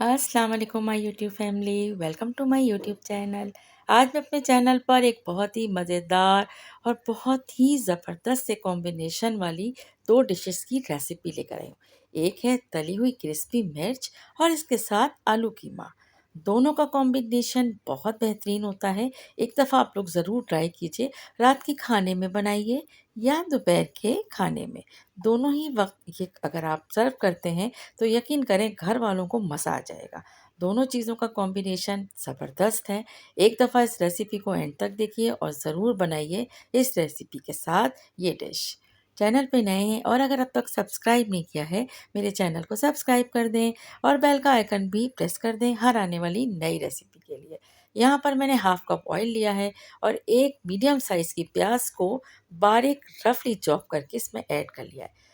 अस्सलाम वालेकुम my YouTube family. Welcome to my YouTube channel. आज मैं अपने चैनल पर एक बहुत ही मज़ेदार और बहुत ही ज़बरदस्त से कॉम्बिनेशन वाली दो डिशेस की रेसिपी लेकर आई हूँ। एक है तली हुई क्रिस्पी मिर्च और इसके साथ आलू कीमा। दोनों का कॉम्बिनेशन बहुत बेहतरीन होता है। एक दफ़ा आप लोग ज़रूर ट्राई कीजिए। रात के खाने में बनाइए या दोपहर के खाने में, दोनों ही वक्त ये अगर आप सर्व करते हैं तो यकीन करें घर वालों को मज़ा आ जाएगा। दोनों चीज़ों का कॉम्बिनेशन ज़बरदस्त है। एक दफ़ा इस रेसिपी को एंड तक देखिए और ज़रूर बनाइए इस रेसिपी के साथ ये डिश। चैनल पे नए हैं और अगर अब तक सब्सक्राइब नहीं किया है, मेरे चैनल को सब्सक्राइब कर दें और बेल का आइकन भी प्रेस कर दें हर आने वाली नई रेसिपी के लिए। यहाँ पर मैंने हाफ कप ऑयल लिया है और एक मीडियम साइज़ की प्याज को बारीक रफली चॉप करके इसमें ऐड कर लिया है।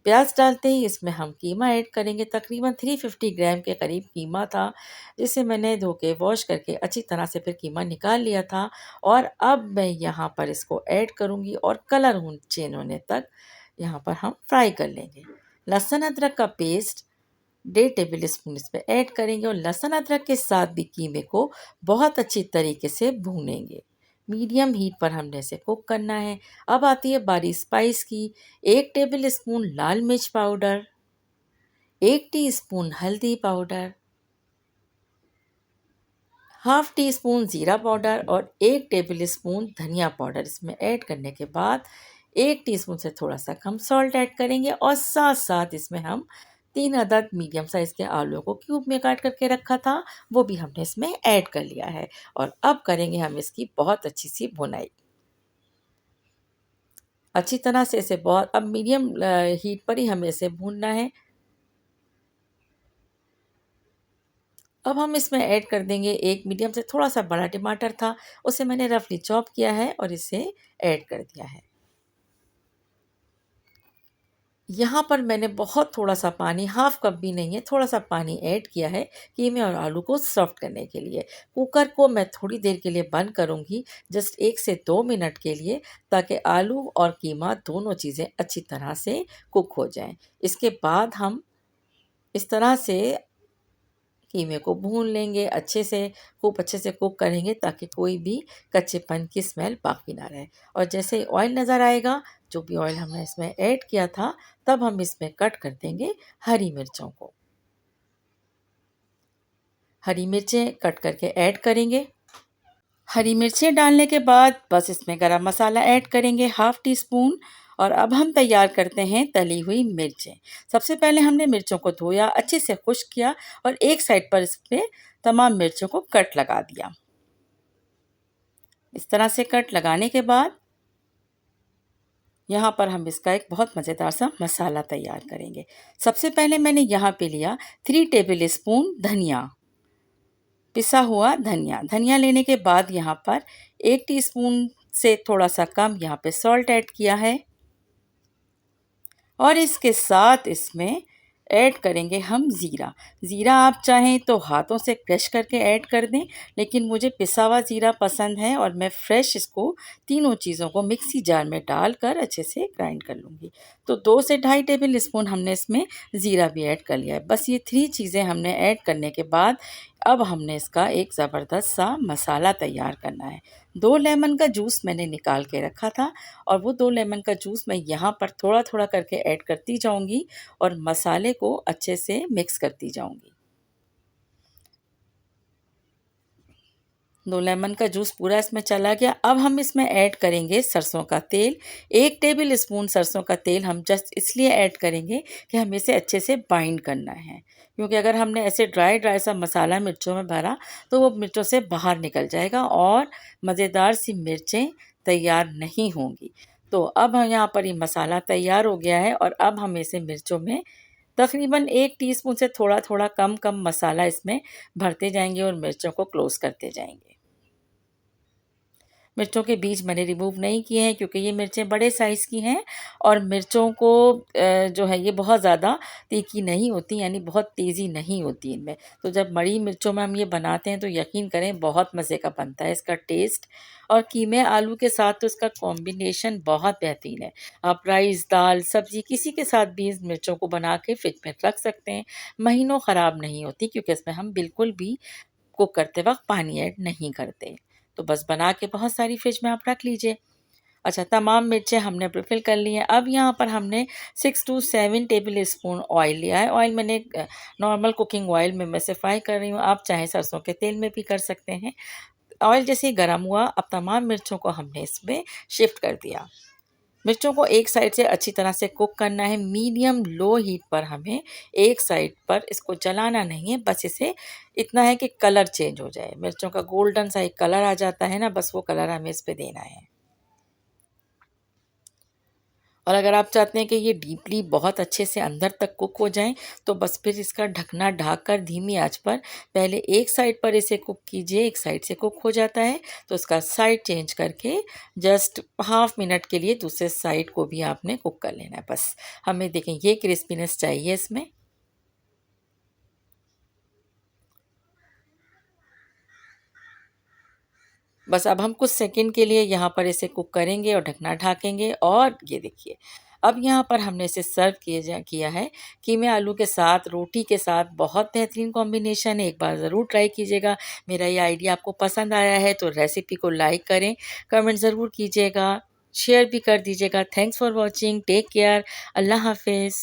प्याज डालते ही इसमें हम कीमा ऐड करेंगे। तकरीबन 350 ग्राम के करीब कीमा था, जिसे मैंने धो के वॉश करके अच्छी तरह से फिर कीमा निकाल लिया था। और अब मैं यहाँ पर इसको ऐड करूँगी और कलर चेंज होने तक यहाँ पर हम फ्राई कर लेंगे। लहसुन अदरक का पेस्ट 1.5 टेबल स्पून इसमें ऐड करेंगे और लहसुन अदरक के साथ भी कीमे को बहुत अच्छी तरीके से भूनेंगे। मीडियम हीट पर हमने इसे कुक करना है। अब आती है बारी स्पाइस की। 1 टेबल स्पून लाल मिर्च पाउडर, 1 टीस्पून हल्दी पाउडर, हाफ टी स्पून ज़ीरा पाउडर और 1 टेबल स्पून धनिया पाउडर इसमें ऐड करने के बाद 1 टीस्पून से थोड़ा सा कम सॉल्ट ऐड करेंगे और साथ साथ इसमें हम 3 अदद मीडियम साइज़ के आलूओं को क्यूब में काट करके रखा था, वो भी हमने इसमें ऐड कर लिया है। और अब करेंगे हम इसकी बहुत अच्छी सी भुनाई। अच्छी तरह से इसे बहुत अब मीडियम हीट पर ही हमें इसे भूनना है। अब हम इसमें ऐड कर देंगे एक मीडियम से थोड़ा सा बड़ा टमाटर था, उसे मैंने रफली चॉप किया है और इसे ऐड कर दिया है। यहाँ पर मैंने बहुत थोड़ा सा पानी, हाफ कप भी नहीं है, थोड़ा सा पानी ऐड किया है कीमे और आलू को सॉफ्ट करने के लिए। कुकर को मैं थोड़ी देर के लिए बंद करूँगी, जस्ट 1 से 2 मिनट के लिए, ताकि आलू और कीमा दोनों चीज़ें अच्छी तरह से कुक हो जाएं। इसके बाद हम इस तरह से कीमे को भून लेंगे अच्छे से, खूब अच्छे से कुक करेंगे ताकि कोई भी कच्चेपन की स्मेल बाकी ना रहे। और जैसे ही ऑयल नज़र आएगा, जो भी ऑयल हमने इसमें ऐड किया था, तब हम इसमें कट कर देंगे हरी मिर्चों को। हरी मिर्चें कट करके ऐड करेंगे। हरी मिर्चें डालने के बाद बस इसमें गरम मसाला ऐड करेंगे हाफ टी स्पून। और अब हम तैयार करते हैं तली हुई मिर्चें। सबसे पहले हमने मिर्चों को धोया, अच्छे से खुश्क किया और एक साइड पर इस पे तमाम मिर्चों को कट लगा दिया। इस तरह से कट लगाने के बाद यहाँ पर हम इसका एक बहुत मज़ेदार सा मसाला तैयार करेंगे। सबसे पहले मैंने यहाँ पे लिया 3 टेबल स्पून धनिया, पिसा हुआ धनिया। धनिया लेने के बाद यहाँ पर 1 टीस्पून से थोड़ा सा कम यहाँ पे सॉल्ट ऐड किया है और इसके साथ इसमें ऐड करेंगे हम ज़ीरा। ज़ीरा आप चाहें तो हाथों से क्रश करके ऐड कर दें, लेकिन मुझे पिसा हुआ ज़ीरा पसंद है और मैं फ्रेश इसको तीनों चीज़ों को मिक्सी जार में डालकर अच्छे से ग्राइंड कर लूँगी। तो 2 से 2.5 टेबल स्पून हमने इसमें ज़ीरा भी ऐड कर लिया है। बस ये 3 चीज़ें हमने ऐड करने के बाद अब हमने इसका एक ज़बरदस्त सा मसाला तैयार करना है। 2 लेमन का जूस मैंने निकाल के रखा था और वो 2 लेमन का जूस मैं यहाँ पर थोड़ा-थोड़ा करके ऐड करती जाऊँगी और मसाले को अच्छे से मिक्स करती जाऊँगी। 2 लेमन का जूस पूरा इसमें चला गया। अब हम इसमें ऐड करेंगे सरसों का तेल। 1 टेबल स्पून सरसों का तेल हम जस्ट इसलिए ऐड करेंगे कि हमें इसे अच्छे से बाइंड करना है। क्योंकि अगर हमने ऐसे ड्राई ड्राई सा मसाला मिर्चों में भरा तो वो मिर्चों से बाहर निकल जाएगा और मज़ेदार सी मिर्चें तैयार नहीं होंगी। तो अब हम यहाँ पर ये मसाला तैयार हो गया है और अब हम इसे मिर्चों में तकरीबन 1 टीस्पून से थोड़ा-थोड़ा कम-कम मसाला इसमें भरते जाएँगे और मिर्चों को क्लोज़ करते जाएँगे। मिर्चों के बीज मैंने रिमूव नहीं किए हैं क्योंकि ये मिर्चें बड़े साइज़ की हैं और मिर्चों को जो है ये बहुत ज़्यादा तीखी नहीं होती, यानी बहुत तेज़ी नहीं होती इनमें। तो जब बड़ी मिर्चों में हम ये बनाते हैं तो यकीन करें बहुत मज़े का बनता है इसका टेस्ट। और कीमे आलू के साथ तो इसका कॉम्बिनेशन बहुत बेहतरीन है। आप राइस, दाल, सब्ज़ी किसी के साथ भी इस मिर्चों को बना के फ्रिज में रख सकते हैं। महीनों ख़राब नहीं होती क्योंकि इसमें हम बिल्कुल भी कुक करते वक़्त पानी ऐड नहीं करते। तो बस बना के बहुत सारी फ्रिज में आप रख लीजिए। अच्छा, तमाम मिर्चें हमने प्रीफ़िल कर ली हैं। अब यहाँ पर हमने 6 टू 7 टेबल स्पून ऑयल लिया है। ऑयल मैंने नॉर्मल कुकिंग ऑयल में मैं से फ्राई कर रही हूँ, आप चाहें सरसों के तेल में भी कर सकते हैं। ऑयल जैसे ही गरम हुआ, अब तमाम मिर्चों को हमने इसमें शिफ्ट कर दिया। मिर्चों को एक साइड से अच्छी तरह से कुक करना है, मीडियम लो हीट पर हमें एक साइड पर इसको जलाना नहीं है, बस इसे इतना है कि कलर चेंज हो जाए। मिर्चों का गोल्डन सा एक कलर आ जाता है ना, बस वो कलर हमें इस पे देना है। और अगर आप चाहते हैं कि ये डीपली बहुत अच्छे से अंदर तक कुक हो जाएँ, तो बस फिर इसका ढकना ढककर धीमी आँच पर पहले एक साइड पर इसे कुक कीजिए, एक साइड से कुक हो जाता है, तो उसका साइड चेंज करके जस्ट हाफ मिनट के लिए दूसरे साइड को भी आपने कुक कर लेना है बस। हमें देखें ये क्रिस्पीनेस चाहिए इसमें। बस अब हम कुछ सेकंड के लिए यहाँ पर इसे कुक करेंगे और ढकना ढकेंगे और ये देखिए, अब यहाँ पर हमने इसे सर्व किया है कीमे आलू के साथ, रोटी के साथ। बहुत बेहतरीन कॉम्बिनेशन है, एक बार ज़रूर ट्राई कीजिएगा। मेरा ये आइडिया आपको पसंद आया है तो रेसिपी को लाइक करें, कमेंट ज़रूर कीजिएगा, शेयर भी कर दीजिएगा। Thanks for watching, take care, अल्लाह हाफ़िज़।